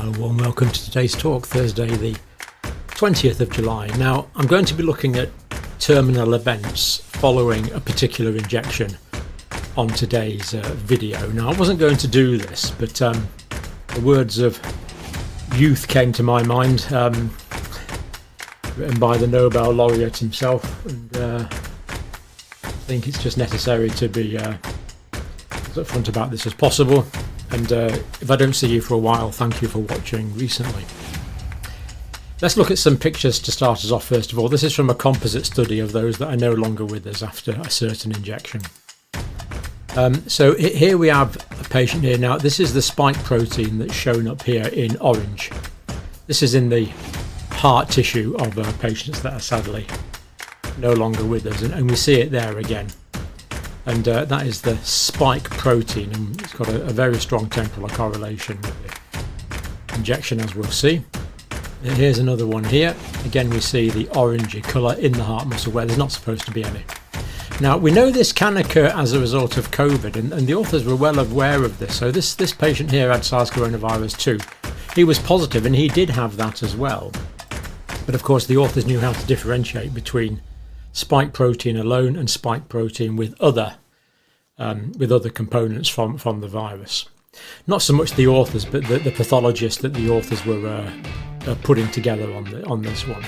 A warm welcome to today's talk, Thursday the 20th of July. Now, I'm going to be looking at terminal events following a particular injection on today's video. Now, I wasn't going to do this, but the words of youth came to my mind, written by the Nobel laureate himself, and I think it's just necessary to be as upfront about this as possible. And if I don't see you for a while, thank you for watching recently. Let's look at some pictures to start us off first of all. This is from a composite study of those that are no longer with us after a certain injection. So here we have a patient here. Now this is the spike protein that's shown up here in orange. This is in the heart tissue of patients that are sadly no longer with us, and we see it there again. And that is the spike protein, and it's got a very strong temporal correlation with the injection, as we'll see. And here's another one here. Again, we see the orangey colour in the heart muscle where there's not supposed to be any. Now, we know this can occur as a result of COVID, and the authors were well aware of this. So this patient here had SARS coronavirus 2. He was positive, and he did have that as well. But of course, the authors knew how to differentiate between spike protein alone and spike protein with other components from the virus. Not so much the authors, but the pathologists that the authors were putting together on this one.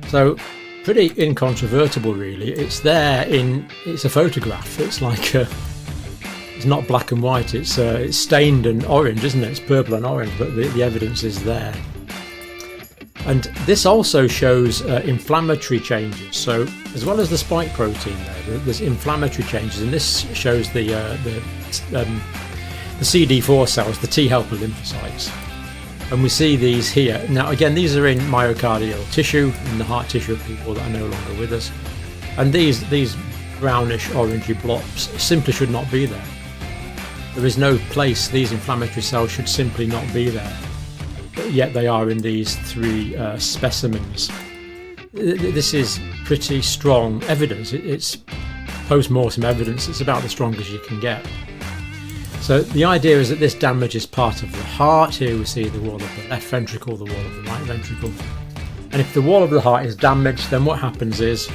So pretty incontrovertible, really. It's there it's a photograph. It's like it's not black and white. It's stained and orange, isn't it? It's purple and orange, but the evidence is there. And this also shows inflammatory changes. So as well as the spike protein there's inflammatory changes, and this shows the CD4 cells, the T helper lymphocytes. And we see these here. Now again, these are in myocardial tissue, in the heart tissue of people that are no longer with us. And these brownish orangey blobs simply should not be there. There is no place, these inflammatory cells should simply not be there. Yet they are in these three specimens. This is pretty strong evidence. It's post-mortem evidence. It's about the strongest you can get. So the idea is that this damages part of the heart. Here we see the wall of the left ventricle, the wall of the right ventricle. And if the wall of the heart is damaged, then what happens is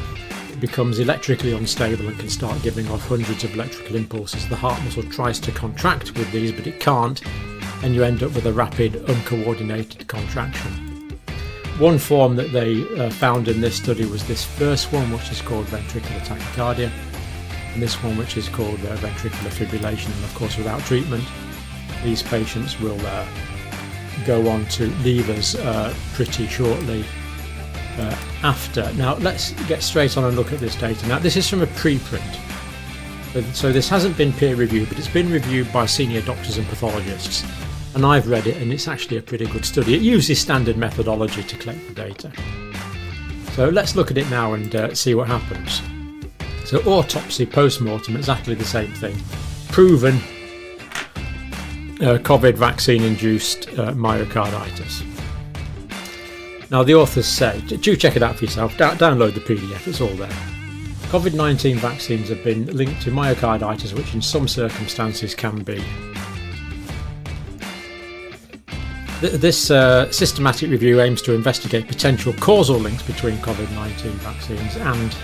it becomes electrically unstable and can start giving off hundreds of electrical impulses. The heart muscle tries to contract with these, but it can't, and you end up with a rapid, uncoordinated contraction. One form that they found in this study was this first one, which is called ventricular tachycardia, and this one, which is called ventricular fibrillation. And of course, without treatment, these patients will go on to leave us pretty shortly after. Now, let's get straight on and look at this data. Now, this is from a preprint. So this hasn't been peer reviewed, but it's been reviewed by senior doctors and pathologists. And I've read it, and it's actually a pretty good study. It uses standard methodology to collect the data. So let's look at it now and see what happens. So autopsy, post-mortem, exactly the same thing. Proven COVID vaccine-induced myocarditis. Now the authors say, do check it out for yourself, download the PDF, it's all there. COVID-19 vaccines have been linked to myocarditis, which in some circumstances can be. This systematic review aims to investigate potential causal links between COVID-19 vaccines and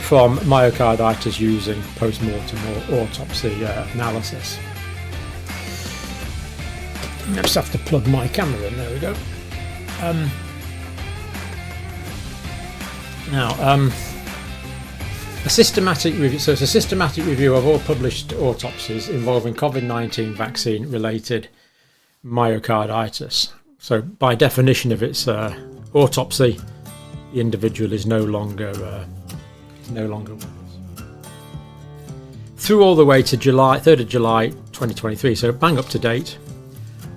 from myocarditis using post-mortem or autopsy analysis. I just have to plug my camera in, there we go. A systematic review. So it's a systematic review of all published autopsies involving COVID-19 vaccine-related myocarditis. So by definition of its autopsy, the individual is no longer with us. Through all the way to 3rd of July 2023, so bang up to date.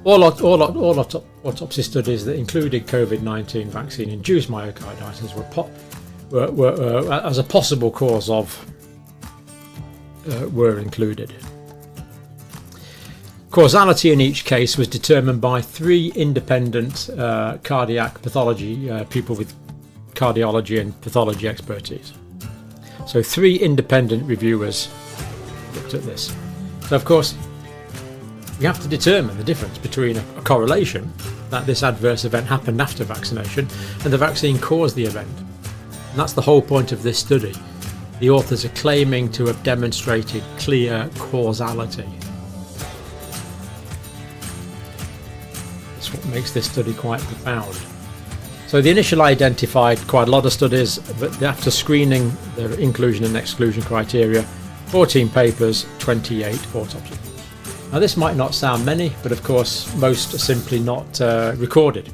All autopsy studies that included COVID-19 vaccine-induced myocarditis were as a possible cause of were included. Causality in each case was determined by 3 independent cardiac pathology people with cardiology and pathology expertise. So 3 independent reviewers looked at this. So of course we have to determine the difference between a correlation, that this adverse event happened after vaccination, and the vaccine caused the event. And that's the whole point of this study. The authors are claiming to have demonstrated clear causality. That's what makes this study quite profound. So the initial identified quite a lot of studies, but after screening the inclusion and exclusion criteria, 14 papers, 28 autopsies. Now this might not sound many, but of course most are simply not recorded.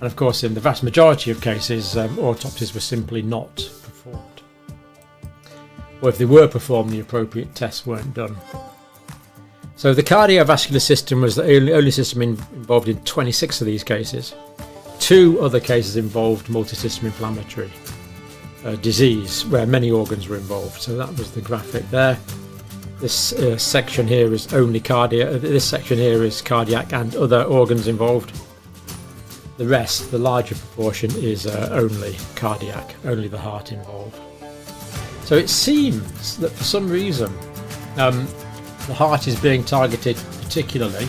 And of course in the vast majority of cases, autopsies were simply not performed. Or if they were performed, the appropriate tests weren't done. So the cardiovascular system was the only system involved in 26 of these cases. 2 other cases involved multisystem inflammatory disease, where many organs were involved. So that was the graphic there. This section here is only cardiac. This section here is cardiac and other organs involved. The rest, the larger proportion, is only cardiac, only the heart involved. So it seems that for some reason the heart is being targeted particularly,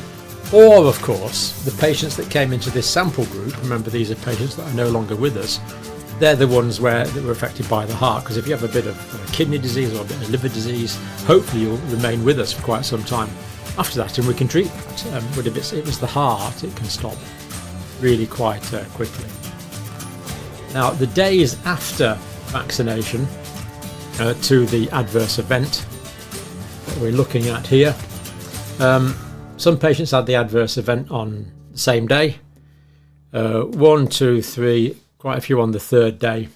or of course the patients that came into this sample group, remember these are patients that are no longer with us, they're the ones that were affected by the heart, because if you have a bit of kidney disease or a bit of liver disease, hopefully you'll remain with us for quite some time after that, and we can treat that. But if it was the heart, it can stop really quite quickly. Now the days after vaccination to the adverse event that we're looking at here, some patients had the adverse event on the same day, 1, 2, 3, quite a few on the 3rd day,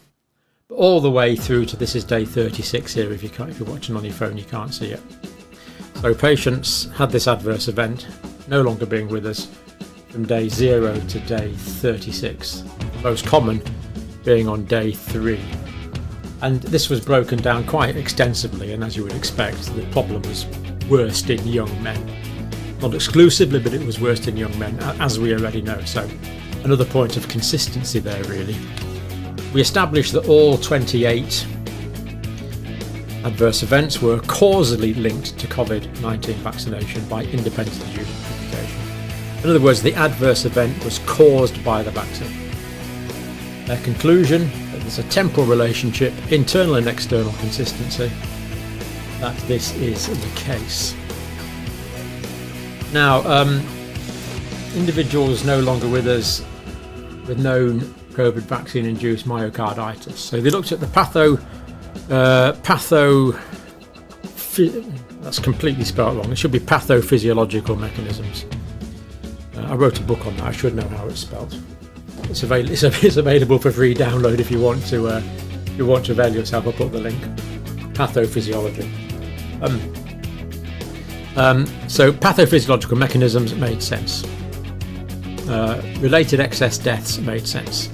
but all the way through to this is day 36 here. If you're watching on your phone, you can't see it. So patients had this adverse event, no longer being with us, from day 0 to day 36, most common being on day 3. And this was broken down quite extensively, and as you would expect, the problem was worst in young men. Not exclusively, but it was worst in young men, as we already know. So another point of consistency there, really. We established that all 28 adverse events were causally linked to COVID-19 vaccination by independent adjudication. In other words, the adverse event was caused by the vaccine. Their conclusion, that there's a temporal relationship, internal and external consistency, that this is the case. Now, individuals no longer with us with known COVID vaccine-induced myocarditis. So they looked at the that's completely spelled wrong. It should be pathophysiological mechanisms. I wrote a book on that. I should know how it's spelled. It's available for free download if you want to avail yourself. I'll put the link. Pathophysiology. So pathophysiological mechanisms made sense. Related excess deaths made sense.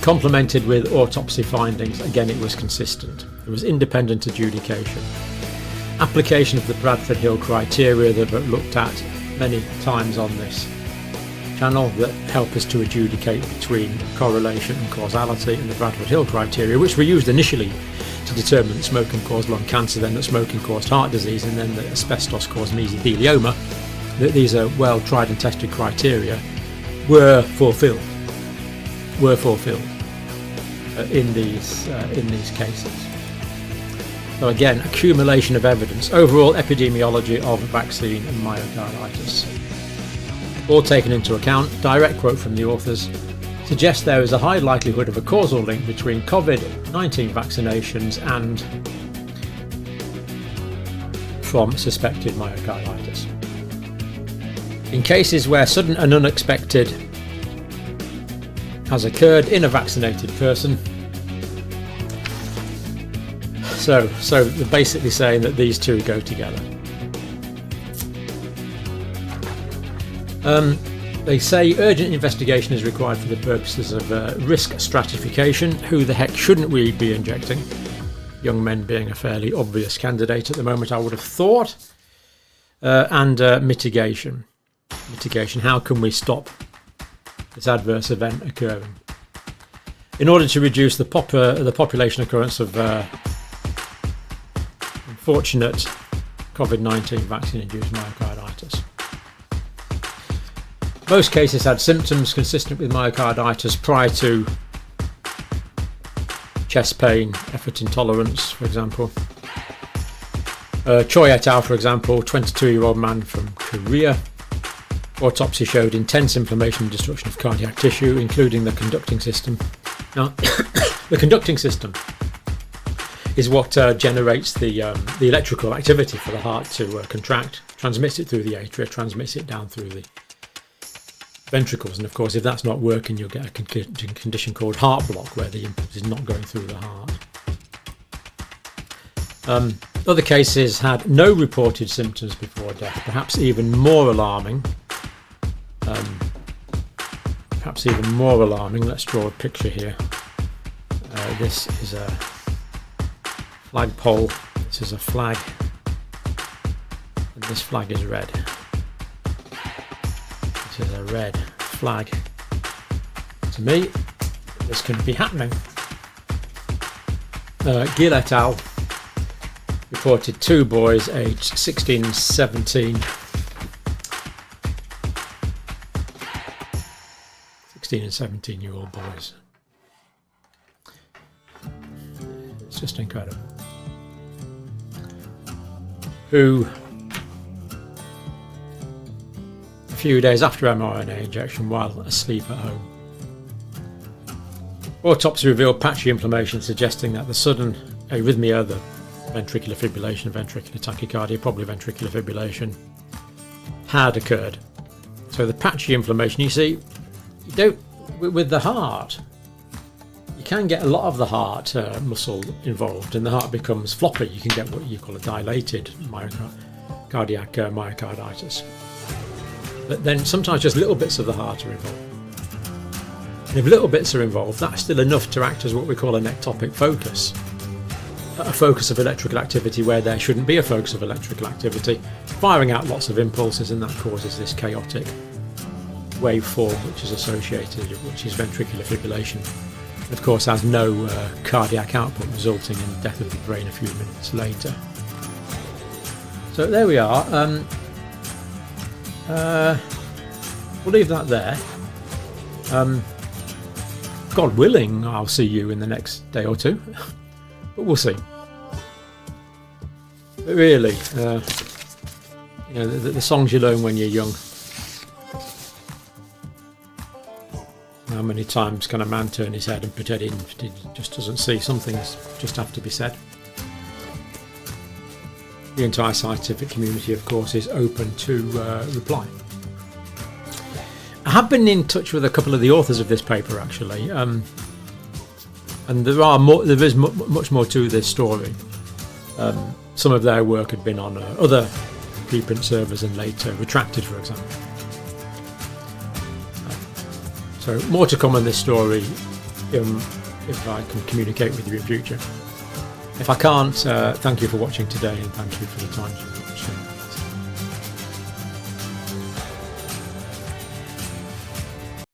Complemented with autopsy findings, again it was consistent. There was independent adjudication. Application of the Bradford Hill criteria that I've looked at many times on this channel that help us to adjudicate between correlation and causality, and the Bradford Hill criteria, which were used initially to determine that smoking caused lung cancer, then that smoking caused heart disease, and then that asbestos caused mesothelioma. That these are well tried and tested criteria were fulfilled in these cases. So again, accumulation of evidence, overall epidemiology of vaccine and myocarditis, all taken into account. Direct quote from the authors suggests there is a high likelihood of a causal link between COVID-19 vaccinations and from suspected myocarditis. In cases where sudden and unexpected has occurred in a vaccinated person. So they're basically saying that these two go together. They say urgent investigation is required for the purposes of risk stratification. Who the heck shouldn't we be injecting? Young men being a fairly obvious candidate at the moment, I would have thought. And mitigation. Mitigation. How can we stop this adverse event occurring? In order to reduce the population occurrence of unfortunate COVID-19 vaccine-induced myocarditis. Most cases had symptoms consistent with myocarditis prior to chest pain, effort intolerance, for example. Choi et al., for example, 22-year-old man from Korea. Autopsy showed intense inflammation and destruction of cardiac tissue, including the conducting system. Now, the conducting system is what generates the electrical activity for the heart to contract, transmits it through the atria, transmits it down through the ventricles, and of course if that's not working you'll get a condition called heart block, where the impulse is not going through the heart. Other cases had no reported symptoms before death. Perhaps even more alarming, let's draw a picture here. This is a flagpole, this is a flag, and this flag is red. This is a red flag. To me, this can be happening. Gill et al. Reported 2 boys aged 16 and 17. 16 and 17-year-old boys. It's just incredible. Who, a few days after mRNA injection, while asleep at home. Autopsy revealed patchy inflammation, suggesting that the sudden arrhythmia, the ventricular fibrillation, ventricular tachycardia, probably ventricular fibrillation, had occurred. So the patchy inflammation, you see, you don't, with the heart, you can get a lot of the heart muscle involved, and the heart becomes floppy. You can get what you call a dilated cardiac myocarditis. But then sometimes just little bits of the heart are involved. And if little bits are involved, that's still enough to act as what we call an ectopic focus. A focus of electrical activity where there shouldn't be a focus of electrical activity, firing out lots of impulses, and that causes this chaotic waveform which is associated, which is ventricular fibrillation. Of course, has no cardiac output, resulting in death of the brain a few minutes later. So there we are. We'll leave that there. God willing, I'll see you in the next day or two. But we'll see. But really, the songs you learn when you're young. How many times can a man turn his head and pretend he just doesn't see? Some things just have to be said. The entire scientific community, of course, is open to reply. I have been in touch with a couple of the authors of this paper, actually. And there is much more to this story. Some of their work had been on other preprint servers and later retracted, for example. So more to come on this story if I can communicate with you in future. If I can't, thank you for watching today, and thank you for the time.